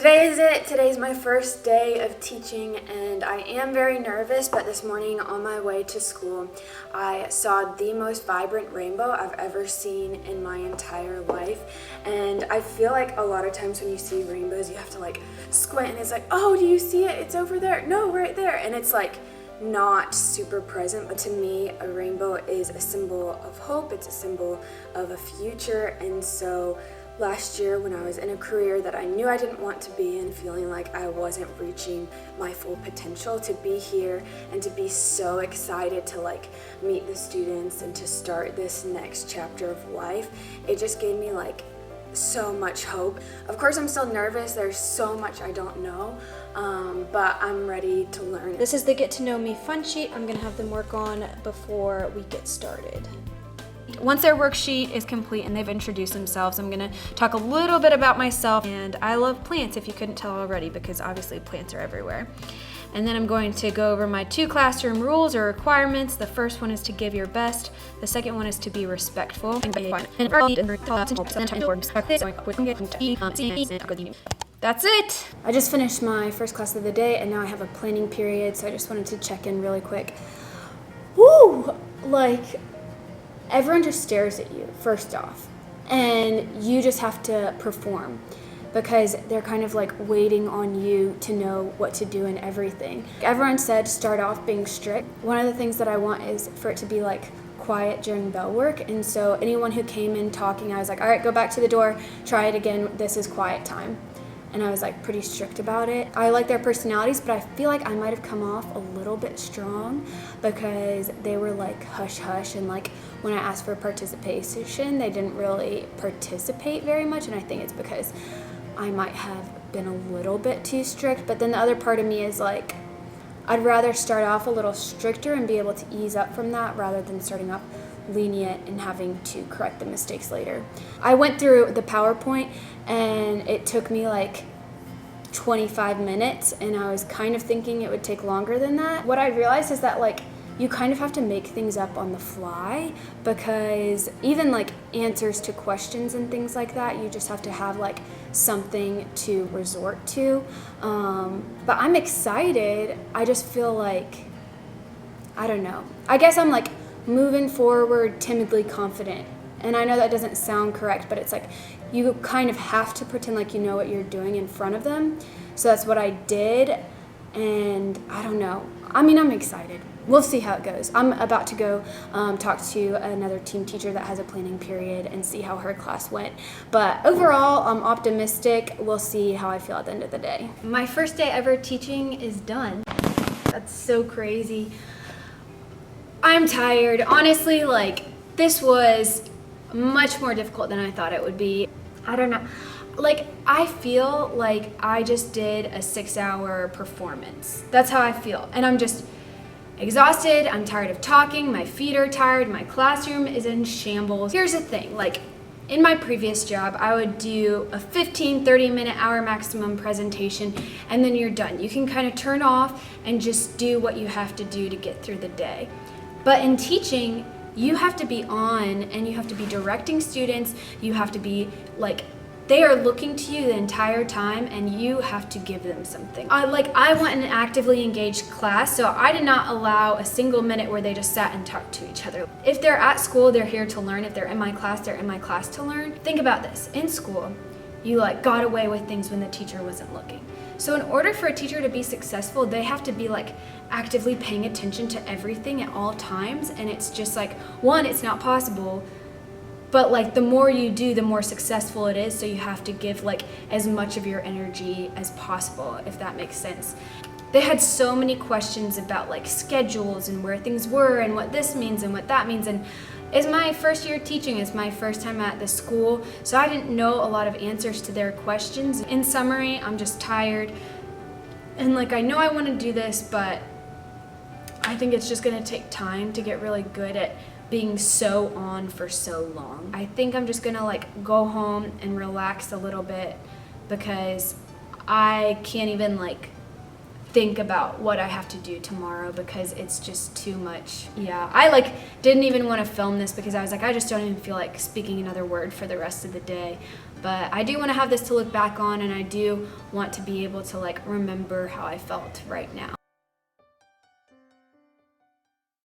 Today is it. Today's my first day of teaching and I am very nervous, but this morning on my way to school, I saw the most vibrant rainbow I've ever seen in my entire life. And I feel like a lot of times when you see rainbows, you have to like squint and it's like, oh, do you see it? It's over there. No, right there. And it's like not super present, but to me, a rainbow is a symbol of hope. It's a symbol of a future. And so last year when I was in a career that I knew I didn't want to be in, feeling like I wasn't reaching my full potential, to be here and to be so excited to like meet the students and to start this next chapter of life, it just gave me like so much hope. Of course, I'm still nervous. There's so much I don't know, but I'm ready to learn. This is the Get to Know Me fun sheet I'm gonna have them work on before we get started. Once their worksheet is complete and they've introduced themselves, I'm gonna talk a little bit about myself. And I love plants, if you couldn't tell already, because obviously plants are everywhere. And then I'm going to go over my 2 classroom rules or requirements. The first one is to give your best. The second one is to be respectful. That's it. I just finished my first class of the day and now I have a planning period, so I just wanted to check in really quick. Woo! Like, everyone just stares at you, first off, and you just have to perform because they're kind of like waiting on you to know what to do and everything. Everyone said start off being strict. One of the things that I want is for it to be like quiet during bell work, and so anyone who came in talking, I was like, all right, go back to the door, try it again, this is quiet time. And I was like pretty strict about it. I like their personalities, but I feel like I might have come off a little bit strong because they were like hush hush, and like when I asked for participation, they didn't really participate very much, and I think it's because I might have been a little bit too strict. But then the other part of me is like, I'd rather start off a little stricter and be able to ease up from that rather than starting off lenient and having to correct the mistakes later. I went through the PowerPoint and it took me like 25 minutes, and I was kind of thinking it would take longer than that. What I realized is that like you kind of have to make things up on the fly, because even like answers to questions and things like that, you just have to have like something to resort to. But I'm excited. I just feel like, I don't know. I guess I'm like moving forward, timidly confident. And I know that doesn't sound correct, but it's like you kind of have to pretend like you know what you're doing in front of them. So that's what I did, and I don't know. I mean, I'm excited. We'll see how it goes. I'm about to go talk to another team teacher that has a planning period and see how her class went. But overall, I'm optimistic. We'll see how I feel at the end of the day. My first day ever teaching is done. That's so crazy. I'm tired. Honestly, like, this was much more difficult than I thought it would be. I don't know. Like, I feel like I just did a 6-hour performance. That's how I feel. And I'm just exhausted. I'm tired of talking. My feet are tired. My classroom is in shambles. Here's the thing. Like, in my previous job, I would do a 15, 30-minute hour maximum presentation, and then you're done. You can kind of turn off and just do what you have to do to get through the day. But in teaching, you have to be on and you have to be directing students. You have to be like, they are looking to you the entire time and you have to give them something. I went in an actively engaged class, so I did not allow a single minute where they just sat and talked to each other. If they're at school, they're here to learn. If they're in my class, they're in my class to learn. Think about this. In school, you like got away with things when the teacher wasn't looking. So in order for a teacher to be successful, they have to be like actively paying attention to everything at all times. And it's just like, one, it's not possible, but like the more you do, the more successful it is. So you have to give like as much of your energy as possible, if that makes sense. They had so many questions about like schedules and where things were and what this means and what that means. And it's my first year teaching. It's my first time at the school, so I didn't know a lot of answers to their questions. In summary, I'm just tired. And like, I know I want to do this, but I think it's just going to take time to get really good at being so on for so long. I think I'm just going to like go home and relax a little bit because I can't even like think about what I have to do tomorrow because it's just too much. Yeah, I like didn't even want to film this because I was like, I just don't even feel like speaking another word for the rest of the day. But I do want to have this to look back on, and I do want to be able to like remember how I felt right now.